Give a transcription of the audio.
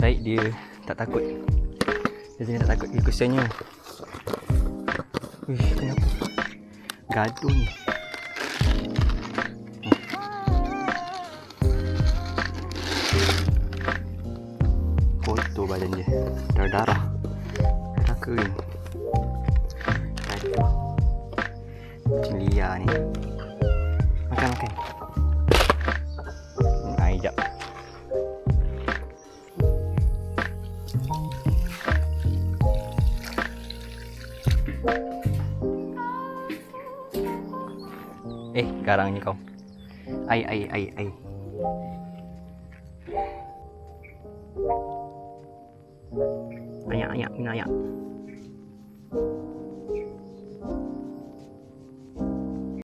baik dia tak takut. Dia tak takut. Kesiannya. Kenapa? Gaduh ni. Kotor badan dia. Darah-darah. Darah kering. Gaduh. Macam liar ni. Makan. Sekejap. Garangnya kau. Ai. Ayak, minum ayak.